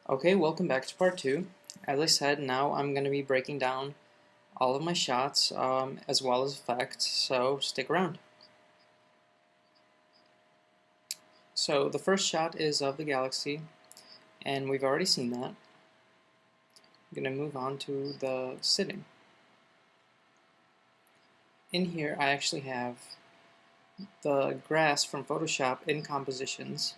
Okay, welcome back to part 2. As I said, now I'm going to be breaking down all of my shots as well as effects, so stick around. So the first shot is of the galaxy, and we've already seen that. I'm going to move on to the sitting. In here I actually have the grass from Photoshop in compositions,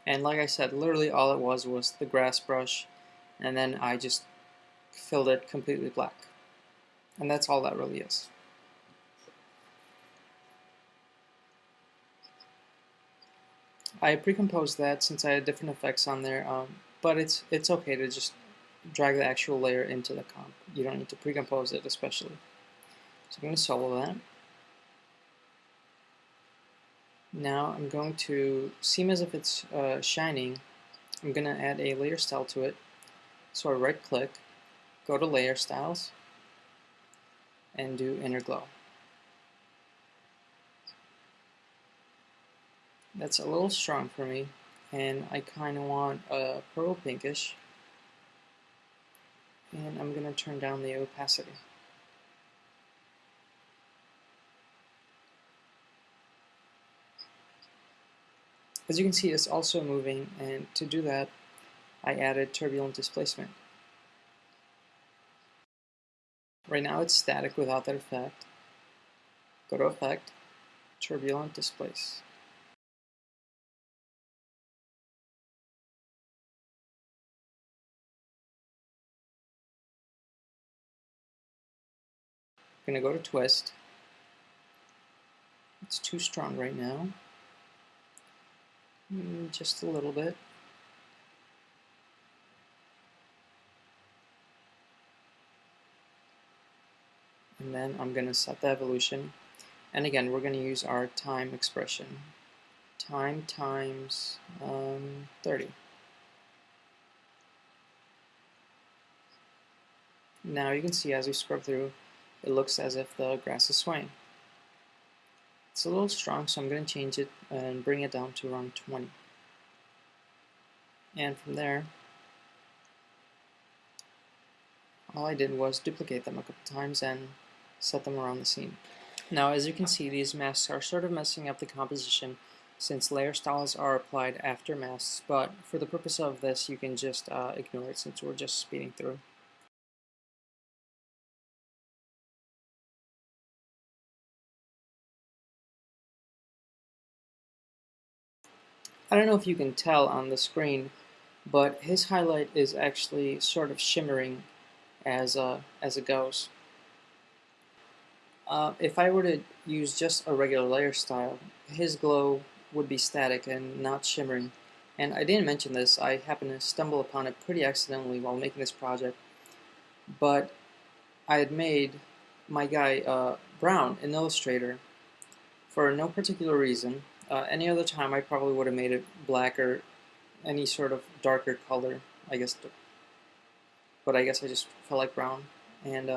and like I said, literally all it was the grass brush, and then I just filled it completely black. And that's all that really is. I pre-composed that since I had different effects on there, but it's okay to just drag the actual layer into the comp. You don't need to pre-compose it especially. So I'm going to solo that. Now I'm going to seem as if it's shining. I'm going to add a layer style to it. So I right click, go to layer styles, and do inner glow. That's a little strong for me, and I kind of want a purple pinkish, and I'm going to turn down the opacity. As you can see, it's also moving, and to do that, I added Turbulent Displacement. Right now it's static without that effect. Go to Effect, Turbulent Displace. I'm going to go to Twist. It's too strong right now. Just a little bit. And then I'm going to set the evolution. And again, we're going to use our time expression. Time times 30. Now you can see as we scrub through, it looks as if the grass is swaying. It's a little strong, so I'm going to change it and bring it down to around 20. And from there, all I did was duplicate them a couple times and set them around the scene. Now, as you can see, these masks are sort of messing up the composition since layer styles are applied after masks, but for the purpose of this, you can just ignore it since we're just speeding through. I don't know if you can tell on the screen, but his highlight is actually sort of shimmering as it goes. If I were to use just a regular layer style, his glow would be static and not shimmering. And I didn't mention this, I happened to stumble upon it pretty accidentally while making this project, but I had made my guy brown in Illustrator for no particular reason. Any other time I probably would have made it black or any sort of darker color, I guess, but I guess I just felt like brown. And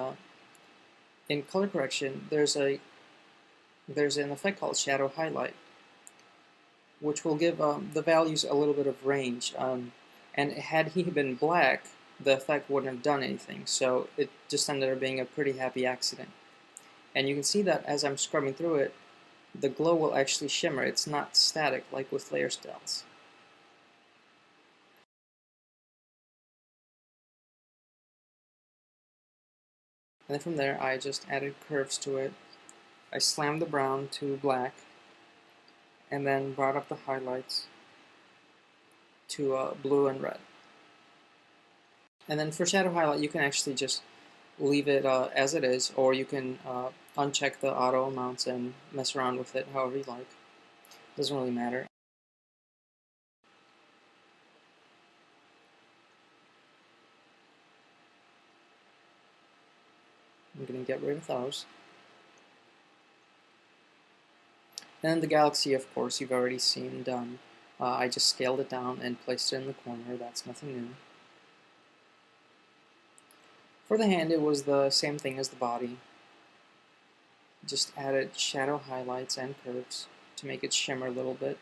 in color correction, there's an effect called shadow highlight, which will give the values a little bit of range. And had he been black, the effect wouldn't have done anything, so it just ended up being a pretty happy accident. And you can see that as I'm scrubbing through it, the glow will actually shimmer. It's not static like with layer styles. And then from there, I just added curves to it. I slammed the brown to black, and then brought up the highlights to blue and red. And then for shadow highlight, you can actually just leave it as it is, or you can uncheck the auto amounts and mess around with it however you like. Doesn't really matter. I'm going to get rid of those. And then the galaxy, of course, you've already seen done. I just scaled it down and placed it in the corner. That's nothing new. For the hand, it was the same thing as the body. Just added shadow highlights and curves to make it shimmer a little bit.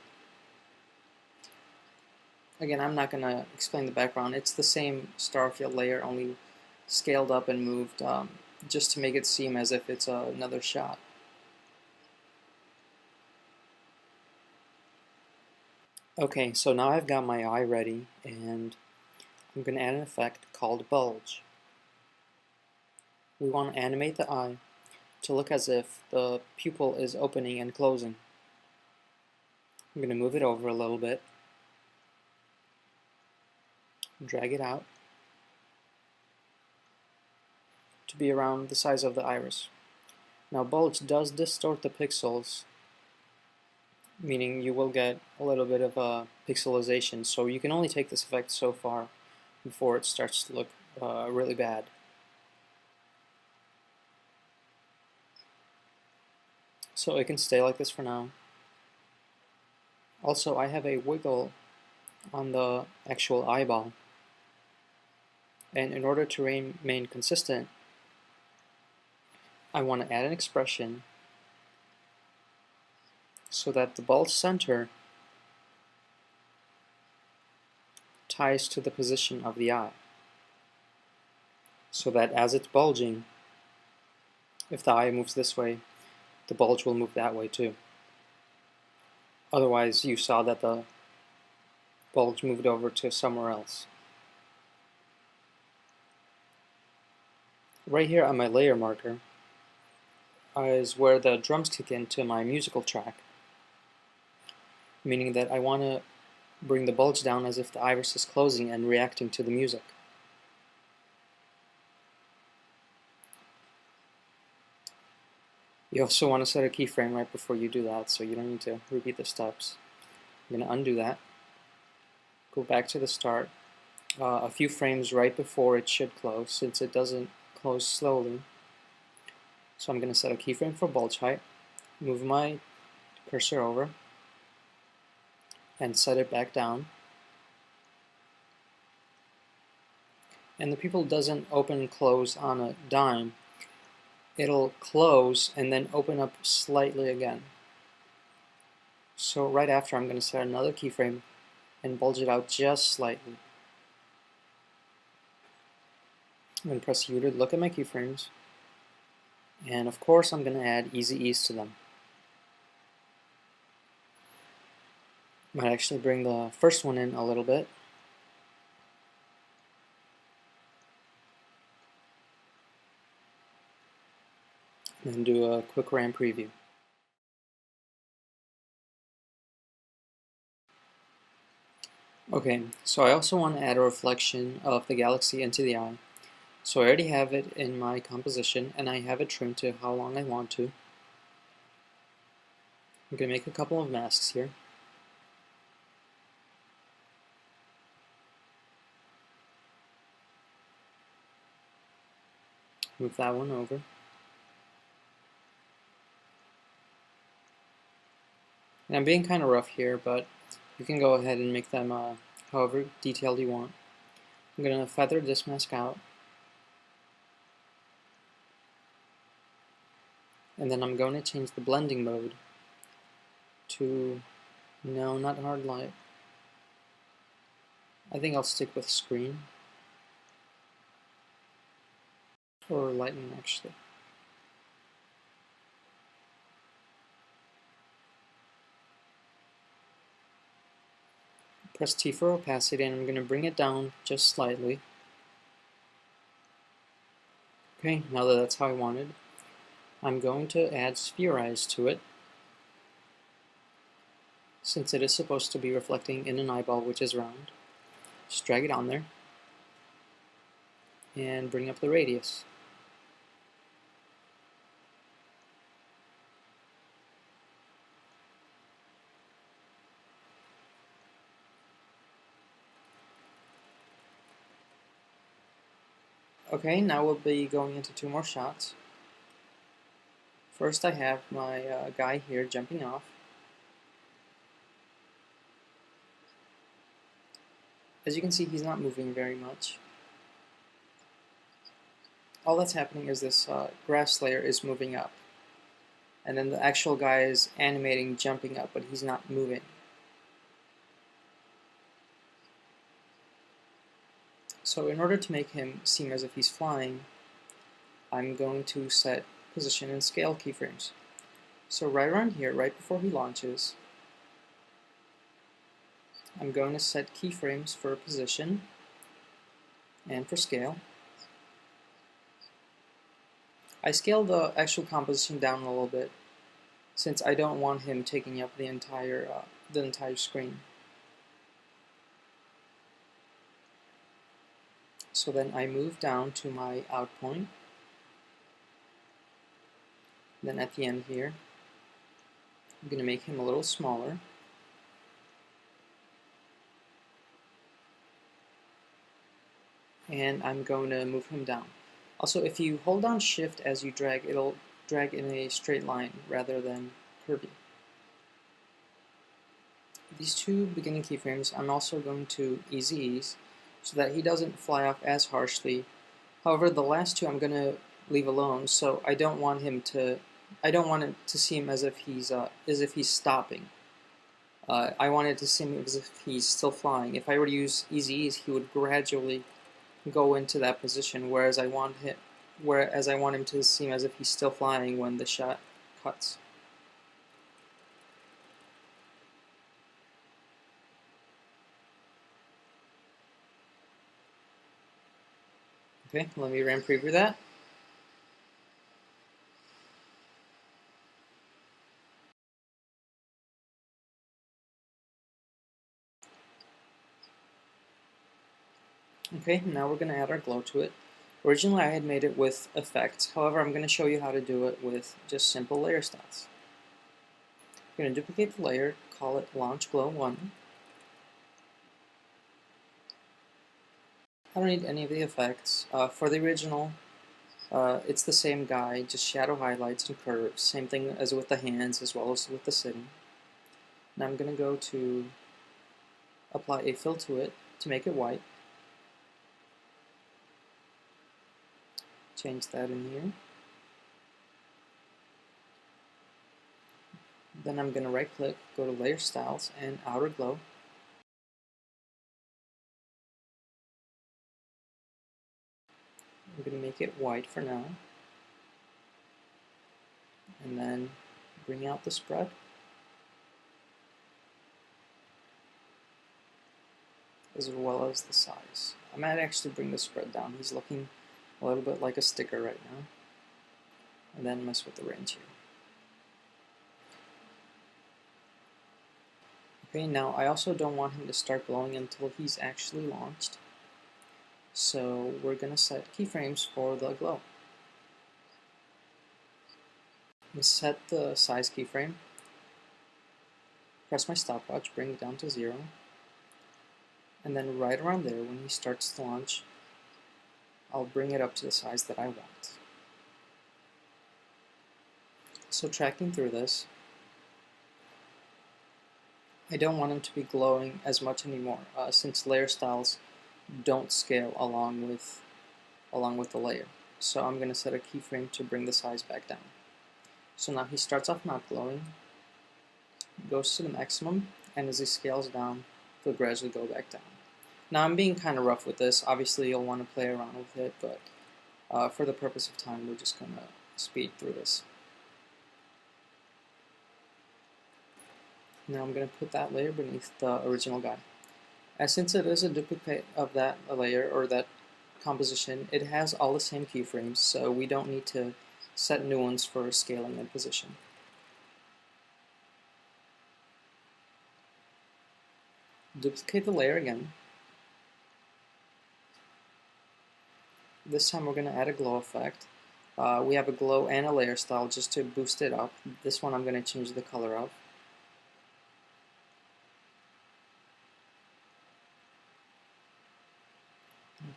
Again, I'm not going to explain the background. It's the same starfield layer, only scaled up and moved, just to make it seem as if it's another shot. Okay, so now I've got my eye ready, and I'm going to add an effect called Bulge. We want to animate the eye to look as if the pupil is opening and closing. I'm going to move it over a little bit, drag it out to be around the size of the iris. Now Bulge does distort the pixels, meaning you will get a little bit of a pixelization, so you can only take this effect so far before it starts to look really bad. So it can stay like this for now. Also, I have a wiggle on the actual eyeball, and in order to remain consistent, I want to add an expression so that the bulge center ties to the position of the eye, so that as it's bulging, if the eye moves this way, the bulge will move that way too. Otherwise, you saw that the bulge moved over to somewhere else. Right here on my layer marker is where the drums kick into my musical track, meaning that I want to bring the bulge down as if the iris is closing and reacting to the music. You also want to set a keyframe right before you do that, so you don't need to repeat the steps. I'm going to undo that, go back to the start, a few frames right before it should close, since it doesn't close slowly. So I'm going to set a keyframe for bulge height, move my cursor over, and set it back down. And the pupil doesn't open and close on a dime. It'll close and then open up slightly again. So right after, I'm going to set another keyframe and bulge it out just slightly. I'm going to press U to look at my keyframes, and of course I'm going to add easy ease to them. Might actually bring the first one in a little bit. And then do a quick RAM preview. Okay, so I also want to add a reflection of the galaxy into the eye. So I already have it in my composition, and I have it trimmed to how long I want to. I'm going to make a couple of masks here. Move that one over. And I'm being kind of rough here, but you can go ahead and make them however detailed you want. I'm going to feather this mask out. And then I'm going to change the blending mode to, no, not hard light. I think I'll stick with screen. Or lightning, actually. Press T for opacity, and I'm going to bring it down just slightly. Okay, now that that's how I wanted, I'm going to add spherize to it, since it is supposed to be reflecting in an eyeball which is round. Just drag it on there, and bring up the radius. Okay, now we'll be going into two more shots. First I have my guy here jumping off. As you can see, he's not moving very much. All that's happening is this grass layer is moving up. And then the actual guy is animating, jumping up, but he's not moving. So in order to make him seem as if he's flying, I'm going to set position and scale keyframes. So right around here, right before he launches, I'm going to set keyframes for position and for scale. I scaled the actual composition down a little bit since I don't want him taking up the entire screen. So then I move down to my out point. Then at the end here, I'm going to make him a little smaller. And I'm going to move him down. Also, if you hold down Shift as you drag, it'll drag in a straight line rather than curvy. These two beginning keyframes I'm also going to easy ease so that he doesn't fly off as harshly. However, the last two I'm going to leave alone, so I don't want it to seem as if he's stopping. I want it to seem as if he's still flying. If I were to use easy ease, he would gradually go into that position, whereas I want him to seem as if he's still flying when the shot cuts. Okay, let me run preview that. Okay, now we're going to add our glow to it. Originally I had made it with effects, however I'm going to show you how to do it with just simple layer styles. I'm going to duplicate the layer, call it Launch Glow 1. I don't need any of the effects. For the original, it's the same guy, just shadow highlights and curves, same thing as with the hands as well as with the sitting. Now I'm going to go to apply a fill to it to make it white. Change that in here. Then I'm going to right click, go to Layer Styles and Outer Glow. I'm going to make it white for now. And then bring out the spread. As well as the size. I might actually bring the spread down. He's looking a little bit like a sticker right now. And then mess with the range here. Okay, now I also don't want him to start glowing until he's actually launched. So we're going to set keyframes for the glow. I'm set the size keyframe. Press my stopwatch, bring it down to 0. And then right around there, when he starts to launch, I'll bring it up to the size that I want. So tracking through this, I don't want him to be glowing as much anymore, since layer styles don't scale along with the layer. So I'm going to set a keyframe to bring the size back down. So now he starts off not glowing, goes to the maximum, and as he scales down, he'll gradually go back down. Now I'm being kind of rough with this. Obviously you'll want to play around with it, but for the purpose of time, we're just going to speed through this. Now I'm going to put that layer beneath the original guy. And since it is a duplicate of that layer or that composition, it has all the same keyframes, so we don't need to set new ones for scaling and position. Duplicate the layer again. This time we're going to add a glow effect. We have a glow and a layer style just to boost it up. This one I'm going to change the color of.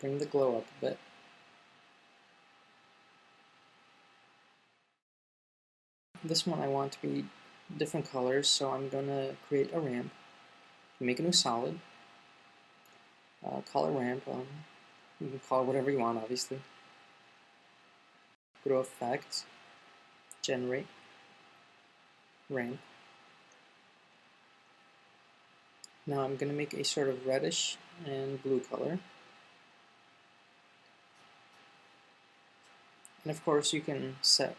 Bring the glow up a bit. This one I want to be different colors, so I'm going to create a ramp. Make a new solid. Call it ramp. You can call it whatever you want, obviously. Go to Effects, Generate, Ramp. Now I'm going to make a sort of reddish and blue color. And of course you can set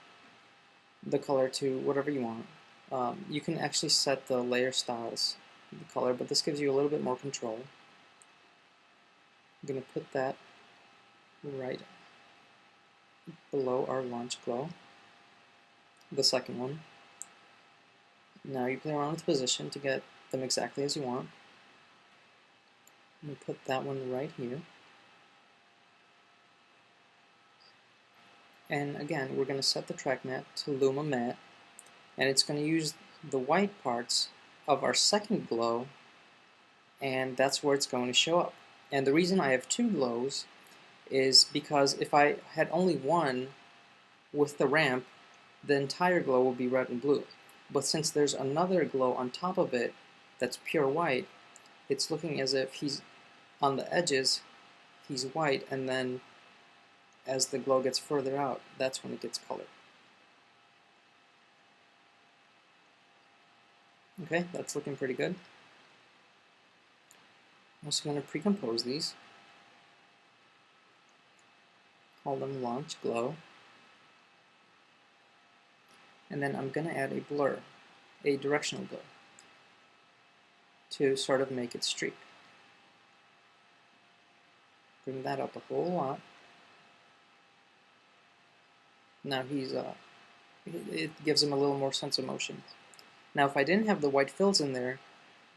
the color to whatever you want. You can actually set the layer styles, the color, but this gives you a little bit more control. I'm going to put that right below our launch glow, the second one. Now you play around with the position to get them exactly as you want. I'm going to put that one right here. And again, we're going to set the track matte to Luma Matte, and it's going to use the white parts of our second glow, and that's where it's going to show up. And the reason I have two glows is because if I had only one with the ramp, the entire glow will be red and blue. But since there's another glow on top of it that's pure white, it's looking as if he's on the edges, he's white, and then as the glow gets further out, that's when it gets colored. Okay, that's looking pretty good. I'm also going to pre-compose these. Call them Launch Glow. And then I'm going to add a blur, a directional blur, to sort of make it streak. Bring that up a whole lot. Now it gives him a little more sense of motion. Now if I didn't have the white fills in there,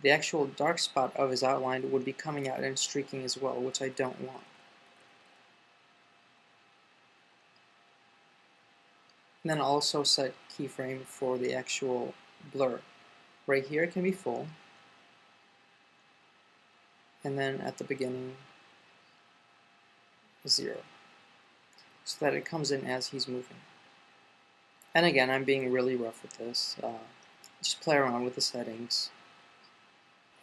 the actual dark spot of his outline would be coming out and streaking as well, which I don't want. And then I'll also set keyframe for the actual blur. Right here it can be full, and then at the beginning 0, so that it comes in as he's moving. And again, I'm being really rough with this. Just play around with the settings.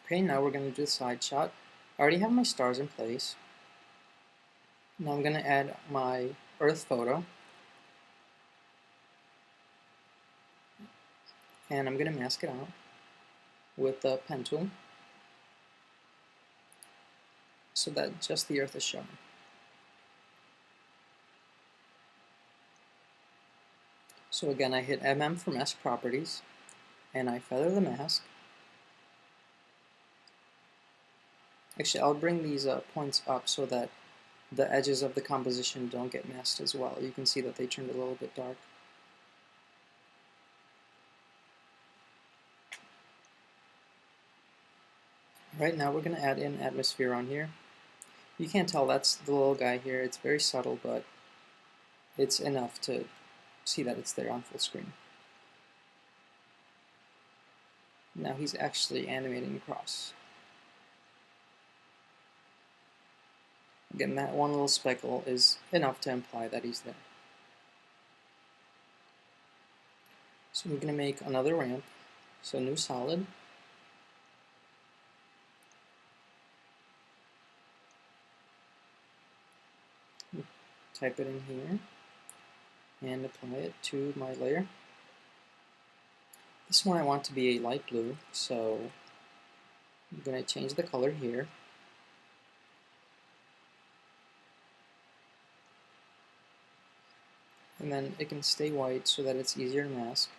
Okay, now we're going to do the side shot. I already have my stars in place. Now I'm going to add my Earth photo. And I'm going to mask it out with the pen tool so that just the Earth is shown. So again, I hit MM for mask properties, and I feather the mask. Actually, I'll bring these points up so that the edges of the composition don't get masked as well. You can see that they turned a little bit dark. Right now we're going to add in atmosphere on here. You can't tell that's the little guy here. It's very subtle, but it's enough to see that it's there on full screen. Now he's actually animating across. Again, that one little speckle is enough to imply that he's there. So we're going to make another ramp. So new solid. Type it in here and apply it to my layer. This one I want to be a light blue, so I'm going to change the color here. And then it can stay white so that it's easier to mask.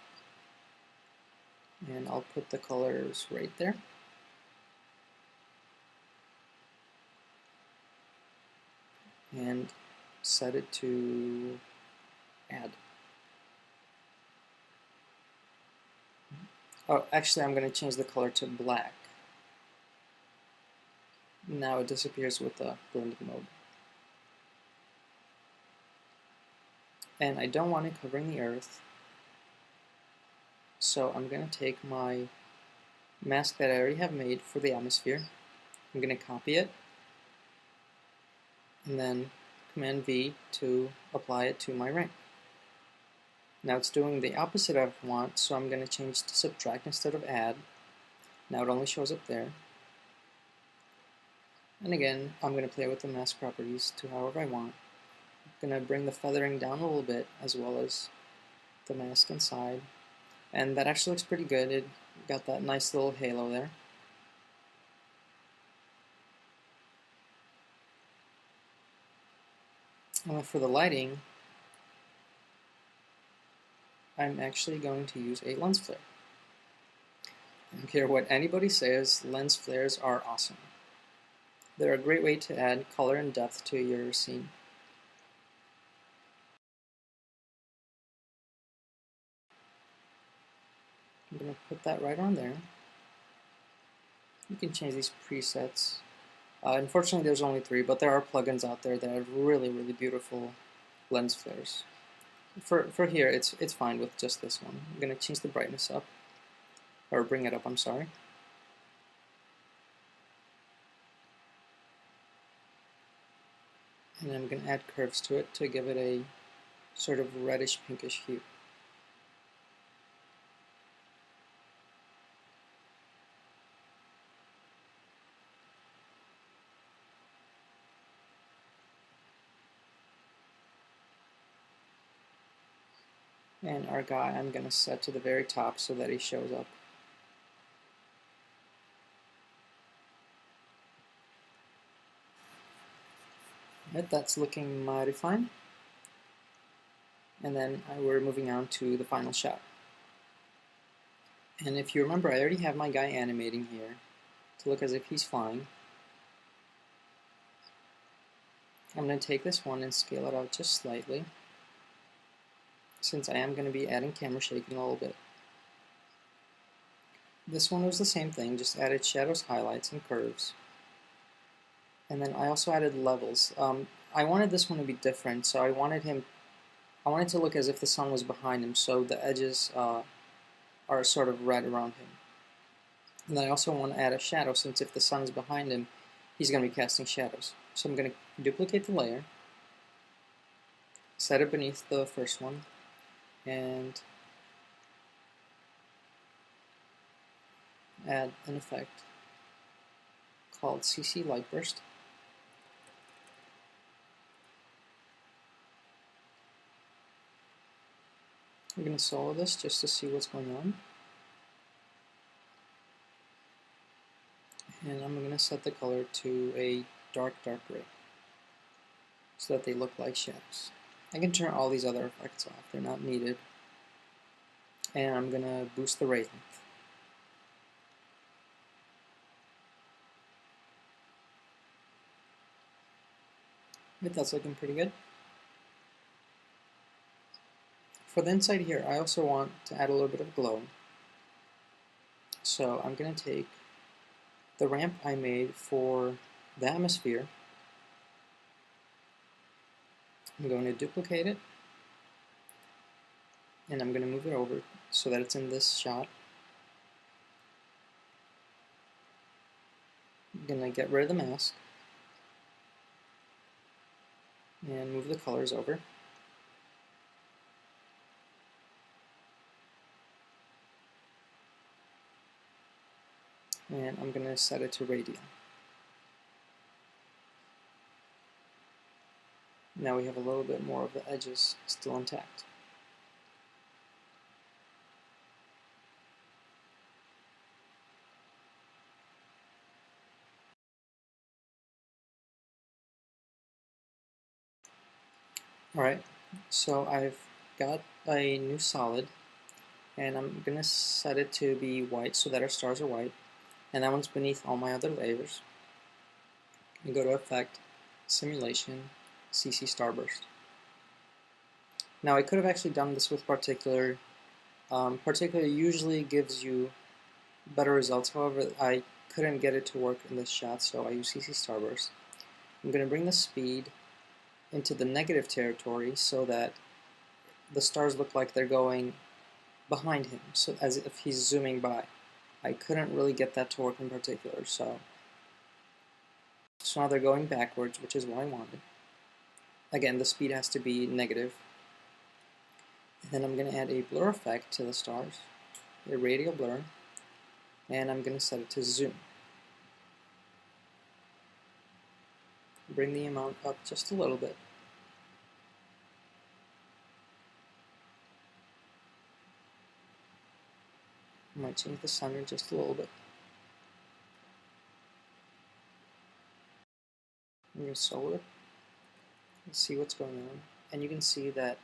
And I'll put the colors right there. And set it to add. Oh, actually I'm going to change the color to black. Now it disappears with the blended mode. And I don't want it covering the Earth, so I'm going to take my mask that I already have made for the atmosphere. I'm going to copy it, and then Command V to apply it to my ramp. Now it's doing the opposite of I want, so I'm going to change to subtract instead of add. Now it only shows up there. And again, I'm going to play with the mask properties to however I want. I'm going to bring the feathering down a little bit as well as the mask inside. And that actually looks pretty good. It got that nice little halo there. For the lighting, I'm actually going to use a lens flare. I don't care what anybody says, lens flares are awesome. They're a great way to add color and depth to your scene. I'm going to put that right on there. You can change these presets. Unfortunately, there's only 3, but there are plugins out there that have really, really beautiful lens flares. For here, it's fine with just this one. I'm going to change the brightness up, or bring it up, I'm sorry. And I'm going to add curves to it to give it a sort of reddish pinkish hue. And our guy I'm going to set to the very top so that he shows up. Right, that's looking mighty fine. And then we're moving on to the final shot. And if you remember, I already have my guy animating here to look as if he's flying. I'm going to take this one and scale it out just slightly, since I am going to be adding camera shaking a little bit. This one was the same thing, just added shadows, highlights, and curves. And then I also added levels. I wanted this one to be different, so I wanted to look as if the sun was behind him, so the edges are sort of red around him. And then I also want to add a shadow, since if the sun is behind him, he's going to be casting shadows. So I'm going to duplicate the layer, set it beneath the first one, and add an effect called CC Light Burst. We're going to solo this just to see what's going on. And I'm going to set the color to a dark gray so that they look like shadows. I can turn all these other effects off, they're not needed. And I'm going to boost the ray length. Right, that's looking pretty good. For the inside here, I also want to add a little bit of glow. So I'm going to take the ramp I made for the atmosphere. I'm going to duplicate it, and I'm going to move it over so that it's in this shot. I'm going to get rid of the mask and move the colors over. And I'm going to set it to radial. Now we have a little bit more of the edges still intact. Alright, so I've got a new solid, and I'm going to set it to be white so that our stars are white, and that one's beneath all my other layers. And go to Effect, Simulation, CC Starburst. Now I could have actually done this with Particular. Particular usually gives you better results, however I couldn't get it to work in this shot, so I use CC Starburst. I'm going to bring the speed into the negative territory so that the stars look like they're going behind him, so as if he's zooming by. I couldn't really get that to work in Particular, so now they're going backwards, which is what I wanted. Again, the speed has to be negative. And then I'm going to add a blur effect to the stars, a radial blur, and I'm going to set it to zoom. Bring the amount up just a little bit. I might change the center just a little bit. I'm going to solo it and see what's going on. And you can see that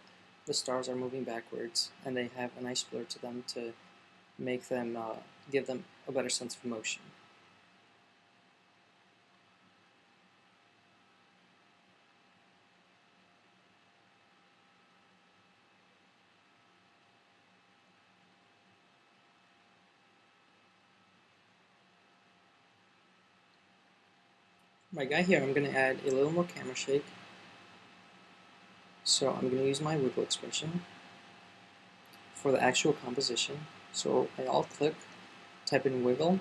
the stars are moving backwards, and they have a nice blur to them to make them give them a better sense of motion. My guy here, I'm going to add a little more camera shake. So I'm going to use my wiggle expression for the actual composition. So I alt-click, type in wiggle,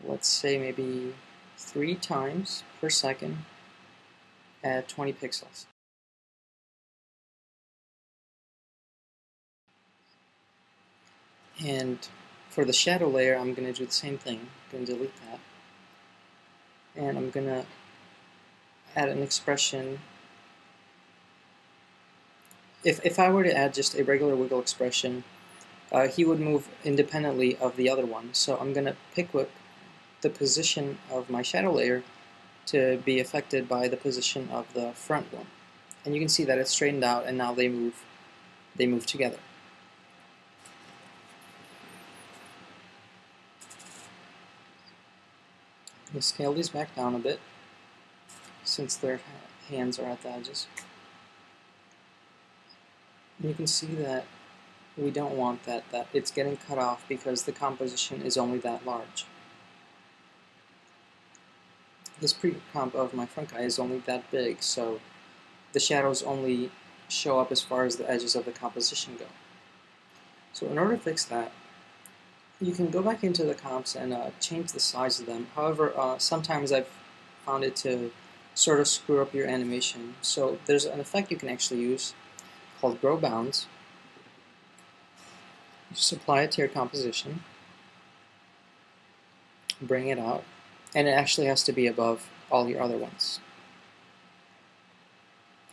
let's say maybe 3 times per second at 20 pixels. And for the shadow layer, I'm going to do the same thing. I'm going to delete that. And I'm going to add an expression. If I were to add just a regular wiggle expression, he would move independently of the other one. So I'm going to pick whip the position of my shadow layer to be affected by the position of the front one. And you can see that it's straightened out, and now they move together. We'll scale these back down a bit since their hands are at the edges. And you can see that we don't want that it's getting cut off because the composition is only that large. This pre-comp of my front guy is only that big, so the shadows only show up as far as the edges of the composition go. So in order to fix that, you can go back into the comps and change the size of them. However, sometimes I've found it to sort of screw up your animation. So there's an effect you can actually use called Grow Bounds. You just apply it to your composition, bring it out, and it actually has to be above all your other ones.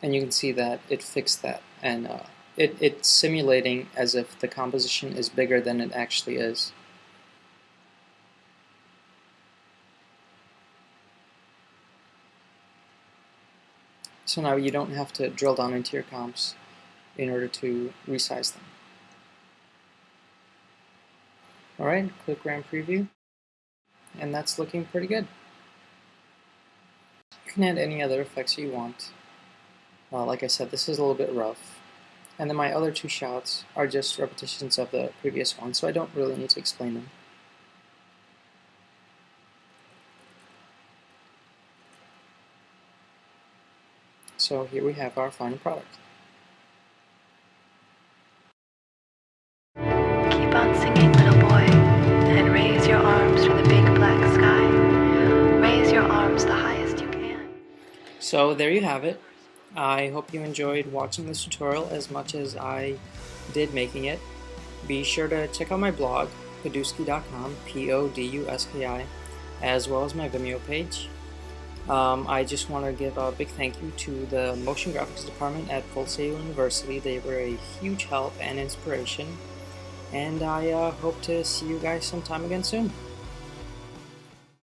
And you can see that it fixed that, and it's simulating as if the composition is bigger than it actually is. So now you don't have to drill down into your comps in order to resize them. Alright, click RAM Preview, and that's looking pretty good. You can add any other effects you want. Like I said, this is a little bit rough. And then my other 2 shots are just repetitions of the previous one, so I don't really need to explain them. So here we have our final product. Keep on singing, little boy, and raise your arms to the big black sky. Raise your arms the highest you can. So there you have it. I hope you enjoyed watching this tutorial as much as I did making it. Be sure to check out my blog, Poduski.com, P-O-D-U-S-K-I, as well as my Vimeo page. I just want to give a big thank you to the motion graphics department at Full Sail University. They were a huge help and inspiration, and I hope to see you guys sometime again soon.